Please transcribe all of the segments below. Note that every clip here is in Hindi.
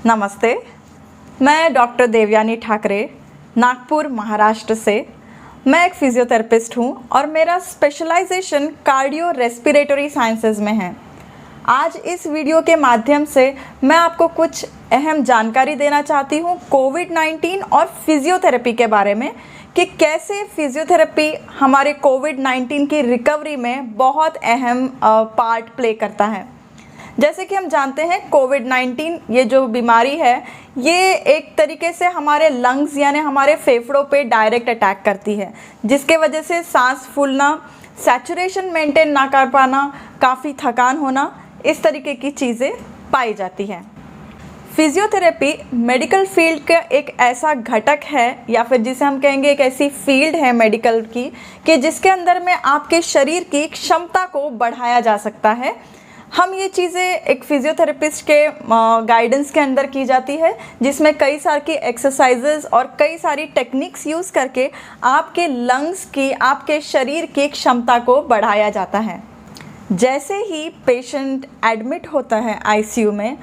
नमस्ते, मैं डॉक्टर देवयानी ठाकरे, नागपुर, महाराष्ट्र से। मैं एक फिजियोथेरेपिस्ट हूँ और मेरा स्पेशलाइजेशन कार्डियो रेस्पिरेटरी साइंसेज में है। आज इस वीडियो के माध्यम से मैं आपको कुछ अहम जानकारी देना चाहती हूँ कोविड-19 और फिजियोथेरेपी के बारे में कि कैसे फिजियोथेरेपी हमारे कोविड-19 की रिकवरी में बहुत अहम पार्ट प्ले करता है। जैसे कि हम जानते हैं कोविड-19 ये जो बीमारी है ये एक तरीके से हमारे लंग्स यानी हमारे फेफड़ों पे डायरेक्ट अटैक करती है, जिसके वजह से सांस फूलना, सैचुरेशन मेंटेन ना कर पाना, काफ़ी थकान होना, इस तरीके की चीज़ें पाई जाती हैं। फिजियोथेरेपी मेडिकल फील्ड का एक ऐसा घटक है या फिर जिसे हम कहेंगे एक ऐसी फील्ड है मेडिकल की कि जिसके अंदर में आपके शरीर की क्षमता को बढ़ाया जा सकता है। हम ये चीज़ें एक फिजियोथेरेपिस्ट के गाइडेंस के अंदर की जाती है, जिसमें कई सारी की एक्सरसाइजेज और कई सारी टेक्निक्स यूज़ करके आपके लंग्स की, आपके शरीर की क्षमता को बढ़ाया जाता है। जैसे ही पेशेंट एडमिट होता है आईसीयू में,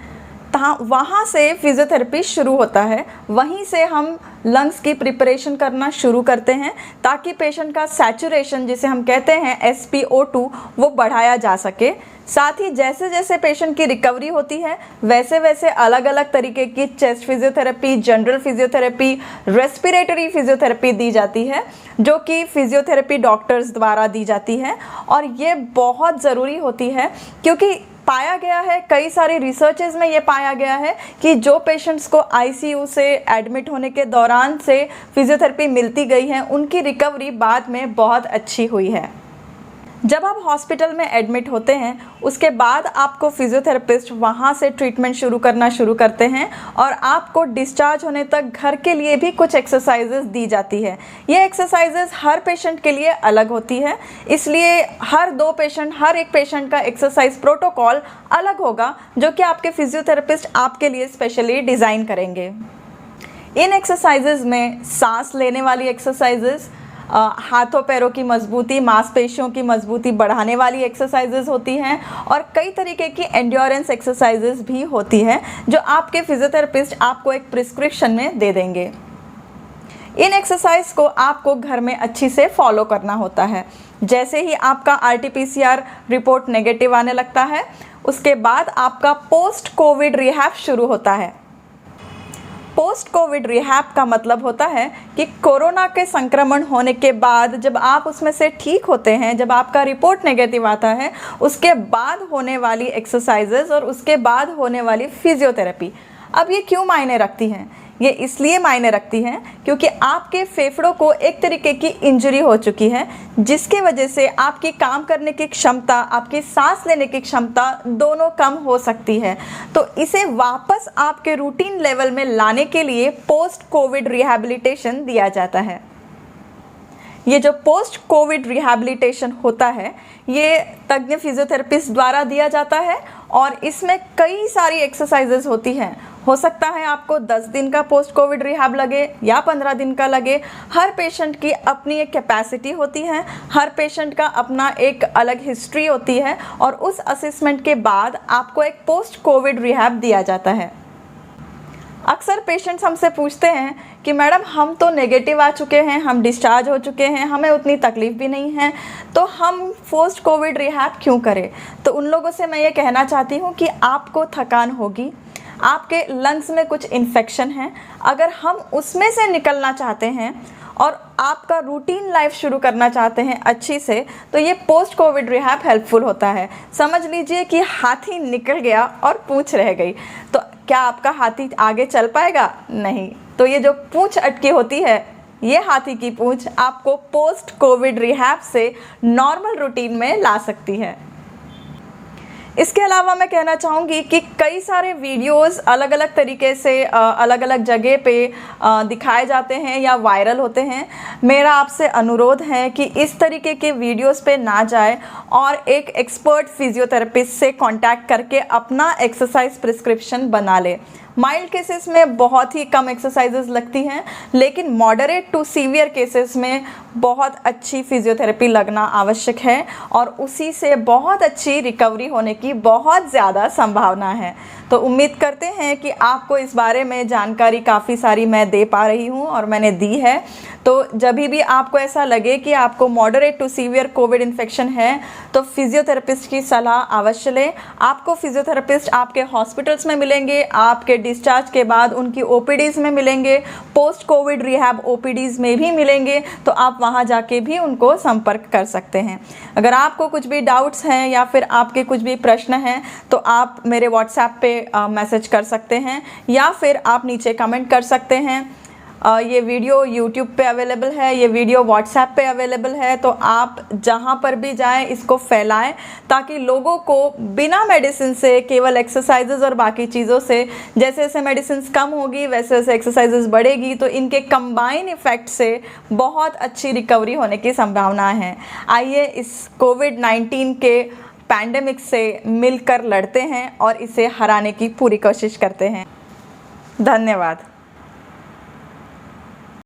वहाँ से फिजियोथेरेपी शुरू होता है। वहीं से हम लंग्स की प्रिपरेशन करना शुरू करते हैं ताकि पेशेंट का सैचुरेशन, जिसे हम कहते हैं SpO2, वो बढ़ाया जा सके। साथ ही जैसे जैसे पेशेंट की रिकवरी होती है वैसे वैसे अलग अलग तरीके की chest physiotherapy, general physiotherapy, respiratory physiotherapy दी जाती है, जो कि फिजियोथेरेपी डॉक्टर्स द्वारा दी जाती है। और ये बहुत ज़रूरी होती है क्योंकि पाया गया है, कई सारी रिसर्चेज में ये पाया गया है कि जो पेशेंट्स को आईसीयू से एडमिट होने के दौरान से फिजियोथेरेपी मिलती गई है, उनकी रिकवरी बाद में बहुत अच्छी हुई है। जब आप हॉस्पिटल में एडमिट होते हैं उसके बाद आपको फिजियोथेरेपिस्ट वहाँ से ट्रीटमेंट शुरू करते हैं और आपको डिस्चार्ज होने तक घर के लिए भी कुछ एक्सरसाइजेज दी जाती है। ये एक्सरसाइजेज हर पेशेंट के लिए अलग होती है, इसलिए हर एक पेशेंट का एक्सरसाइज प्रोटोकॉल अलग होगा, जो कि आपके फिजियोथेरेपिस्ट आपके लिए स्पेशली डिज़ाइन करेंगे। इन एक्सरसाइजेज में सांस लेने वाली एक्सरसाइजेज, हाथों पैरों की मजबूती, मांसपेशियों की मजबूती बढ़ाने वाली एक्सरसाइजेज होती हैं और कई तरीके की एंड्योरेंस एक्सरसाइजेज भी होती हैं जो आपके फिजियोथेरेपिस्ट आपको एक प्रिस्क्रिप्शन में दे देंगे। इन एक्सरसाइज को आपको घर में अच्छी से फॉलो करना होता है। जैसे ही आपका RT-PCR रिपोर्ट नेगेटिव आने लगता है, उसके बाद आपका पोस्ट कोविड रिहैब शुरू होता है। पोस्ट कोविड रिहैब का मतलब होता है कि कोरोना के संक्रमण होने के बाद जब आप उसमें से ठीक होते हैं, जब आपका रिपोर्ट नेगेटिव आता है, उसके बाद होने वाली एक्सरसाइजेज और उसके बाद होने वाली फिजियोथेरेपी। अब ये क्यों मायने रखती हैं? ये इसलिए मायने रखती हैं क्योंकि आपके फेफड़ों को एक तरीके की इंजरी हो चुकी है, जिसके वजह से आपकी काम करने की क्षमता, आपकी सांस लेने की क्षमता दोनों कम हो सकती है। तो इसे वापस आपके रूटीन लेवल में लाने के लिए पोस्ट कोविड रिहैबिलिटेशन दिया जाता है। ये जो पोस्ट कोविड रिहैबिलिटेशन होता है ये तज्ञ फिजियोथेरेपिस्ट द्वारा दिया जाता है और इसमें कई सारी एक्सरसाइजेज होती हैं। हो सकता है आपको 10 दिन का पोस्ट कोविड रिहैब लगे या 15 दिन का लगे। हर पेशेंट की अपनी एक कैपेसिटी होती है, हर पेशेंट का अपना एक अलग हिस्ट्री होती है और उस असेसमेंट के बाद आपको एक पोस्ट कोविड रिहैब दिया जाता है। अक्सर पेशेंट्स हमसे पूछते हैं कि मैडम हम तो नेगेटिव आ चुके हैं, हम डिस्चार्ज हो चुके हैं, हमें उतनी तकलीफ़ भी नहीं है, तो हम पोस्ट कोविड रिहैब क्यों करें? तो उन लोगों से मैं ये कहना चाहती हूँ कि आपको थकान होगी, आपके लंग्स में कुछ इन्फेक्शन है। अगर हम उसमें से निकलना चाहते हैं और आपका रूटीन लाइफ शुरू करना चाहते हैं अच्छी से, तो ये पोस्ट कोविड रिहैब हेल्पफुल होता है। समझ लीजिए कि हाथी निकल गया और पूंछ रह गई, तो क्या आपका हाथी आगे चल पाएगा? नहीं। तो ये जो पूंछ अटकी होती है, ये हाथी की पूंछ आपको पोस्ट कोविड रिहैब से नॉर्मल रूटीन में ला सकती है। इसके अलावा मैं कहना चाहूँगी कि कई सारे वीडियोस अलग अलग तरीके से अलग अलग जगह पे दिखाए जाते हैं या वायरल होते हैं। मेरा आपसे अनुरोध है कि इस तरीके के वीडियोस पे ना जाए और एक एक्सपर्ट फिजियोथेरेपिस्ट से कांटेक्ट करके अपना एक्सरसाइज प्रिस्क्रिप्शन बना ले। माइल्ड केसेस में बहुत ही कम एक्सरसाइजेज लगती हैं, लेकिन मॉडरेट टू सीवियर केसेस में बहुत अच्छी फिजियोथेरेपी लगना आवश्यक है और उसी से बहुत अच्छी रिकवरी होने की बहुत ज़्यादा संभावना है। तो उम्मीद करते हैं कि आपको इस बारे में जानकारी काफ़ी सारी मैं दे पा रही हूँ और मैंने दी है। तो जब भी आपको ऐसा लगे कि आपको moderate to severe covid infection है तो फिजियोथेरेपिस्ट की सलाह अवश्य लें। आपको फिजियोथेरेपिस्ट आपके हॉस्पिटल्स में मिलेंगे, आपके डिस्चार्ज के बाद उनकी ओपीडीज़ में मिलेंगे, पोस्ट कोविड रिहैब ओपीडीज़ में भी मिलेंगे। तो आप वहां जाके भी उनको संपर्क कर सकते हैं। अगर आपको कुछ भी डाउट्स हैं या फिर आपके कुछ भी प्रश्न हैं तो आप मेरे व्हाट्सएप पे मैसेज कर सकते हैं या फिर आप नीचे कमेंट कर सकते हैं। ये वीडियो यूट्यूब पे अवेलेबल है, ये वीडियो व्हाट्सएप पे अवेलेबल है। तो आप जहाँ पर भी जाएं इसको फैलाएं ताकि लोगों को बिना मेडिसिन से, केवल एक्सरसाइजेज और बाकी चीज़ों से, जैसे जैसे मेडिसिन कम होगी वैसे वैसे एक्सरसाइजेज बढ़ेगी तो इनके कंबाइन इफ़ेक्ट से बहुत अच्छी रिकवरी होने की संभावना है। आइए इस कोविड-19 के पैंडेमिक से मिलकर लड़ते हैं और इसे हराने की पूरी कोशिश करते हैं। धन्यवाद।